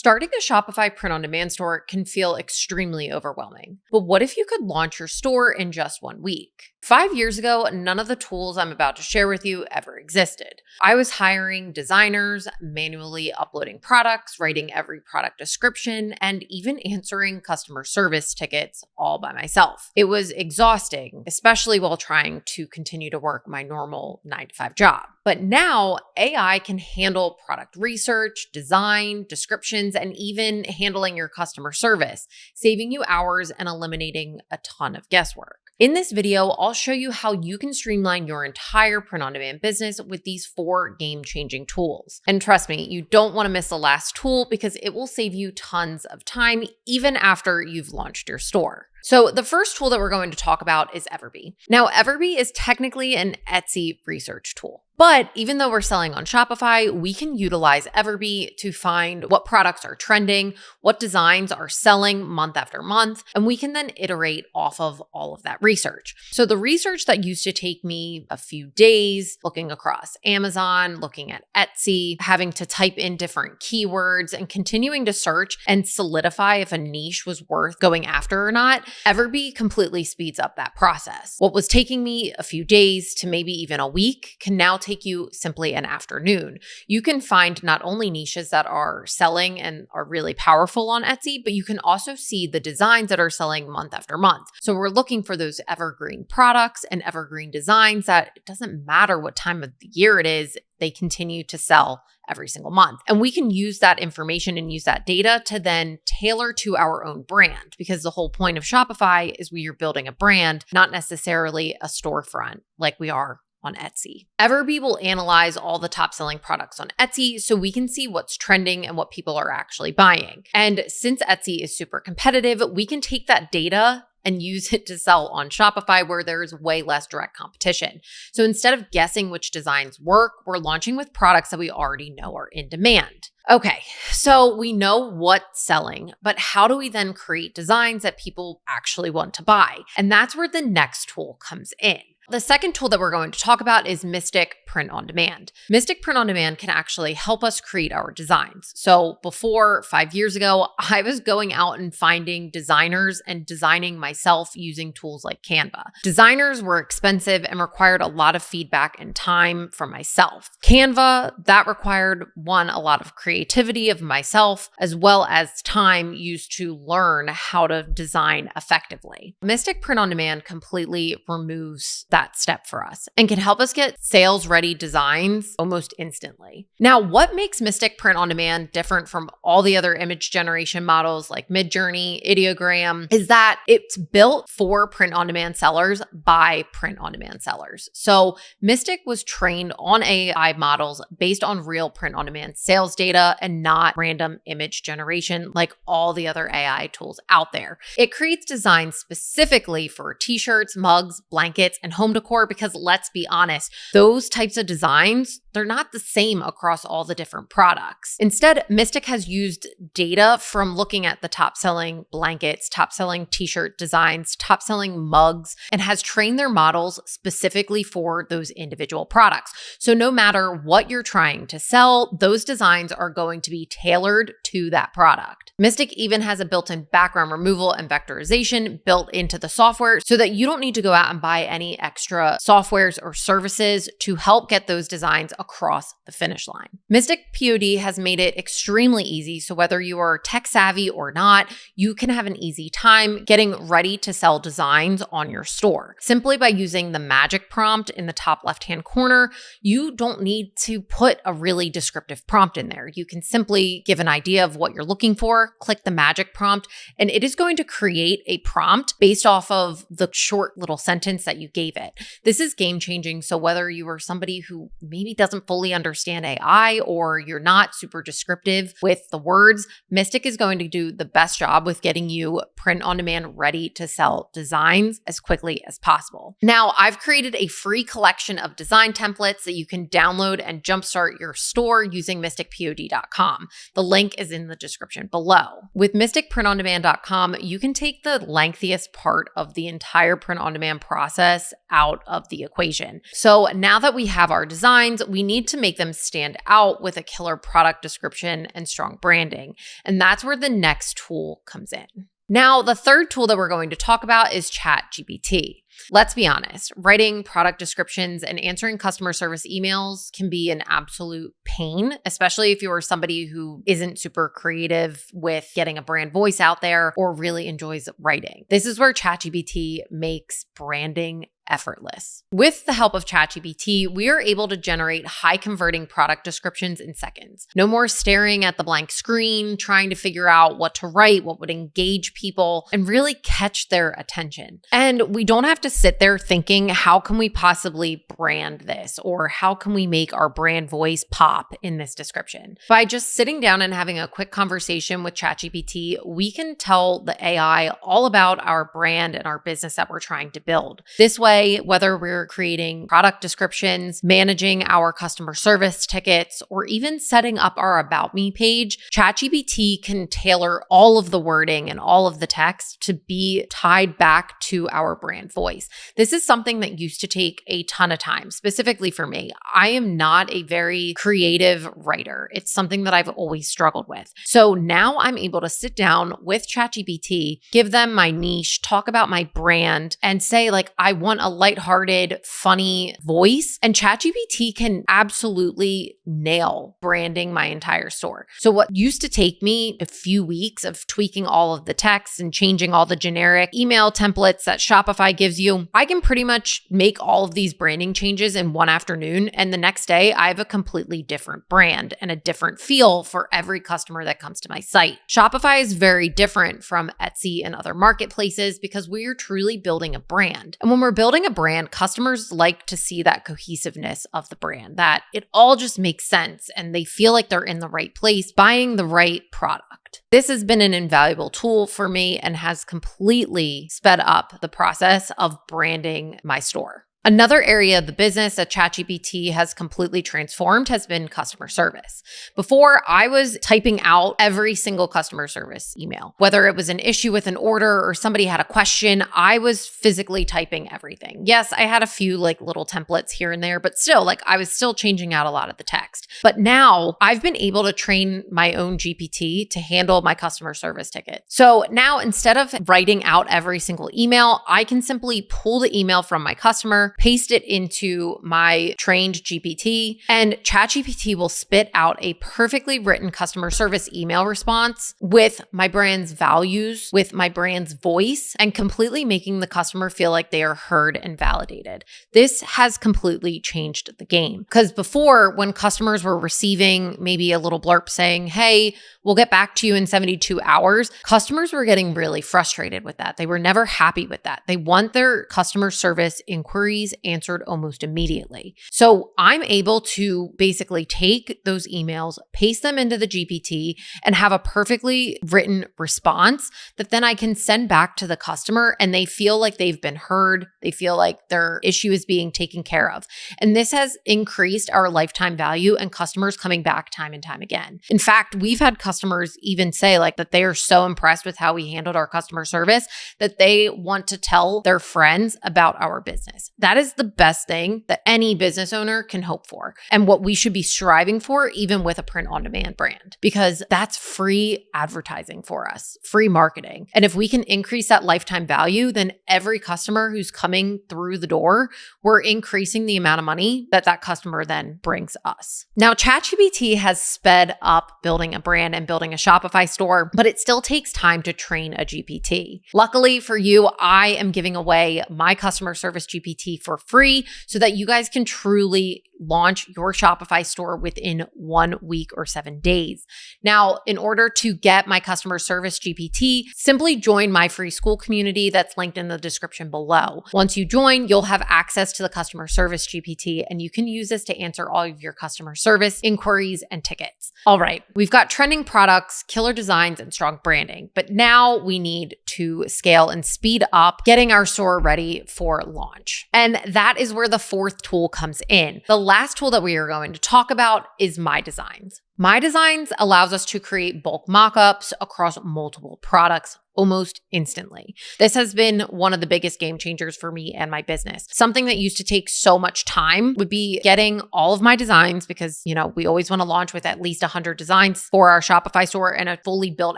Starting a Shopify print-on-demand store can feel extremely overwhelming. But what if you could launch your store in just 1 week? 5 years ago, none of the tools I'm about to share with you ever existed. I was hiring designers, manually uploading products, writing every product description, and even answering customer service tickets all by myself. It was exhausting, especially while trying to continue to work my normal 9-to-5 job. But now AI can handle product research, design, descriptions, and even handling your customer service, saving you hours and eliminating a ton of guesswork. In this video, I'll show you how you can streamline your entire print-on-demand business with these 4 game-changing tools. And trust me, you don't want to miss the last tool because it will save you tons of time even after you've launched your store. So the first tool that we're going to talk about is Everbee. Now, Everbee is technically an Etsy research tool. But even though we're selling on Shopify, we can utilize Everbee to find what products are trending, what designs are selling month after month, and we can then iterate off of all of that research. So the research that used to take me a few days, looking across Amazon, looking at Etsy, having to type in different keywords and continuing to search and solidify if a niche was worth going after or not, Everbee completely speeds up that process. What was taking me a few days to maybe even a week can now take you simply an afternoon. You can find not only niches that are selling and are really powerful on Etsy, but you can also see the designs that are selling month after month. So we're looking for those evergreen products and evergreen designs that it doesn't matter what time of the year it is, they continue to sell every single month. And we can use that information and use that data to then tailor to our own brand, because the whole point of Shopify is we are building a brand, not necessarily a storefront like we are on Etsy. Everbee will analyze all the top selling products on Etsy so we can see what's trending and what people are actually buying. And since Etsy is super competitive, we can take that data and use it to sell on Shopify where there's way less direct competition. So instead of guessing which designs work, we're launching with products that we already know are in demand. Okay, so we know what's selling, but how do we then create designs that people actually want to buy? And that's where the next tool comes in. The second tool that we're going to talk about is Mystic Print on Demand. Mystic Print on Demand can actually help us create our designs. So before, 5 years ago, I was going out and finding designers and designing myself using tools like Canva. Designers were expensive and required a lot of feedback and time from myself. Canva, that required a lot of creativity of myself, as well as time used to learn how to design effectively. Mystic Print on Demand completely removes that step for us and can help us get sales ready designs almost instantly. Now, what makes Mystic Print on Demand different from all the other image generation models like Midjourney, Ideogram is that it's built for print on demand sellers by print on demand sellers. So Mystic was trained on AI models based on real print on demand sales data and not random image generation like all the other AI tools out there. It creates designs specifically for t-shirts, mugs, blankets, and home decor because let's be honest, those types of designs, they're not the same across all the different products. Instead, Mystic has used data from looking at the top selling blankets, top selling t-shirt designs, top selling mugs, and has trained their models specifically for those individual products. So no matter what you're trying to sell, those designs are going to be tailored to that product. Mystic even has a built-in background removal and vectorization built into the software so that you don't need to go out and buy any extra softwares or services to help get those designs across the finish line. Mystic POD has made it extremely easy, so whether you are tech savvy or not, you can have an easy time getting ready to sell designs on your store. Simply by using the magic prompt in the top left-hand corner, you don't need to put a really descriptive prompt in there. You can simply give an idea of what you're looking for, click the magic prompt, and it is going to create a prompt based off of the short little sentence that you gave it. This is game-changing, so whether you are somebody who maybe doesn't fully understand AI or you're not super descriptive with the words, Mystic is going to do the best job with getting you print on demand ready to sell designs as quickly as possible. Now, I've created a free collection of design templates that you can download and jumpstart your store using mysticpod.com. The link is in the description below. With mysticprintondemand.com, you can take the lengthiest part of the entire print on demand process out of the equation. So now that we have our designs, we need to make them stand out with a killer product description and strong branding. And that's where the next tool comes in. Now, the third tool that we're going to talk about is ChatGPT. Let's be honest, writing product descriptions and answering customer service emails can be an absolute pain, especially if you're somebody who isn't super creative with getting a brand voice out there or really enjoys writing. This is where ChatGPT makes branding effortless. With the help of ChatGPT, we are able to generate high converting product descriptions in seconds. No more staring at the blank screen, trying to figure out what to write, what would engage people, and really catch their attention. And we don't have to sit there thinking, how can we possibly brand this? Or how can we make our brand voice pop in this description? By just sitting down and having a quick conversation with ChatGPT, we can tell the AI all about our brand and our business that we're trying to build. This way, whether we're creating product descriptions, managing our customer service tickets, or even setting up our About Me page, ChatGPT can tailor all of the wording and all of the text to be tied back to our brand voice. This is something that used to take a ton of time, specifically for me. I am not a very creative writer. It's something that I've always struggled with. So now I'm able to sit down with ChatGPT, give them my niche, talk about my brand, and say, like, I want a lighthearted, funny voice. And ChatGPT can absolutely nail branding my entire store. So what used to take me a few weeks of tweaking all of the text and changing all the generic email templates that Shopify gives you, I can pretty much make all of these branding changes in one afternoon. And the next day, I have a completely different brand and a different feel for every customer that comes to my site. Shopify is very different from Etsy and other marketplaces because we are truly building a brand. And when we're building a brand, customers like to see that cohesiveness of the brand, that it all just makes sense and they feel like they're in the right place, buying the right product. This has been an invaluable tool for me and has completely sped up the process of branding my store. Another area of the business that ChatGPT has completely transformed has been customer service. Before, I was typing out every single customer service email. Whether it was an issue with an order or somebody had a question, I was physically typing everything. Yes, I had a few little templates here and there, but still, I was still changing out a lot of the text. But now I've been able to train my own GPT to handle my customer service ticket. So now instead of writing out every single email, I can simply pull the email from my customer, paste it into my trained GPT, and ChatGPT will spit out a perfectly written customer service email response with my brand's values, with my brand's voice, and completely making the customer feel like they are heard and validated. This has completely changed the game. Because before, when customers were receiving maybe a little blurb saying, hey, we'll get back to you in 72 hours, customers were getting really frustrated with that. They were never happy with that. They want their customer service inquiries answered almost immediately. So I'm able to basically take those emails, paste them into the GPT, and have a perfectly written response that then I can send back to the customer and they feel like they've been heard. They feel like their issue is being taken care of. And this has increased our lifetime value and customers coming back time and time again. In fact, we've had customers even say that they are so impressed with how we handled our customer service that they want to tell their friends about our business. That is the best thing that any business owner can hope for and what we should be striving for even with a print on demand brand, because that's free advertising for us, free marketing. And if we can increase that lifetime value, then every customer who's coming through the door, we're increasing the amount of money that that customer then brings us. Now, ChatGPT has sped up building a brand and building a Shopify store, but it still takes time to train a GPT. Luckily for you, I am giving away my customer service GPT for free so that you guys can truly launch your Shopify store within 1 week or 7 days. Now, in order to get my customer service GPT, simply join my free Skool community that's linked in the description below. Once you join, you'll have access to the customer service GPT, and you can use this to answer all of your customer service inquiries and tickets. All right, we've got trending products, killer designs, and strong branding, but now we need to scale and speed up getting our store ready for launch. And that is where the fourth tool comes in. The last tool that we are going to talk about is My Designs. My Designs allows us to create bulk mockups across multiple products almost instantly. This has been one of the biggest game changers for me and my business. Something that used to take so much time would be getting all of my designs, because, we always want to launch with at least 100 designs for our Shopify store and a fully built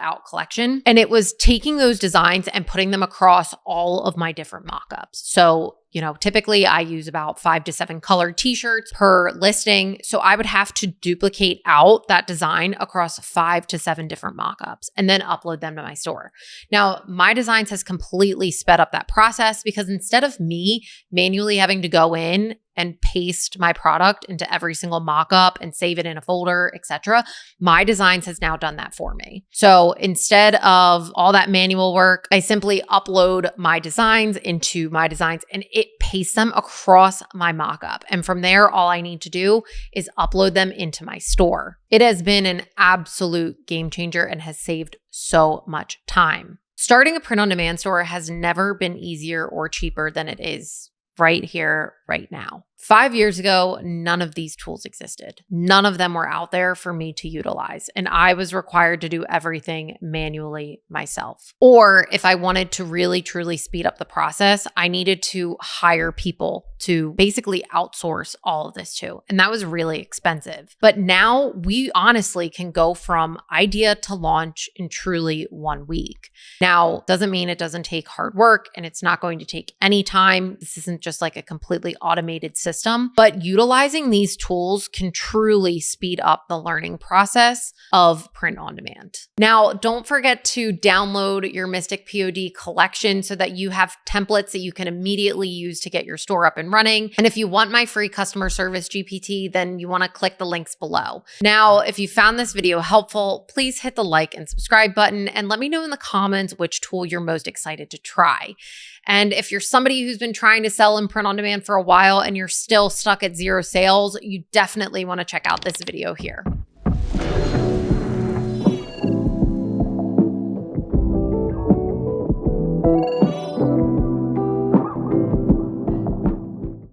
out collection. And it was taking those designs and putting them across all of my different mockups. So typically I use about 5 to 7 colored t-shirts per listing. So I would have to duplicate out that design across 5 to 7 different mockups and then upload them to my store. Now, My Designs has completely sped up that process, because instead of me manually having to go in and paste my product into every single mockup and save it in a folder, etc., My Designs has now done that for me. So instead of all that manual work, I simply upload my designs into My Designs and it pastes them across my mockup. And from there, all I need to do is upload them into my store. It has been an absolute game changer and has saved so much time. Starting a print-on-demand store has never been easier or cheaper than it is right here, right now. 5 years ago, none of these tools existed. None of them were out there for me to utilize, and I was required to do everything manually myself. Or if I wanted to really, truly speed up the process, I needed to hire people to basically outsource all of this to, and that was really expensive. But now we honestly can go from idea to launch in truly 1 week. Now, doesn't mean it doesn't take hard work, and it's not going to take any time. This isn't just like a completely automated system, but utilizing these tools can truly speed up the learning process of print on demand. Now, don't forget to download your Mystic POD collection so that you have templates that you can immediately use to get your store up and running. And if you want my free customer service GPT, then you want to click the links below. Now, if you found this video helpful, please hit the like and subscribe button and let me know in the comments which tool you're most excited to try. And if you're somebody who's been trying to sell in print on demand for a while and you're still stuck at 0 sales, you definitely want to check out this video here.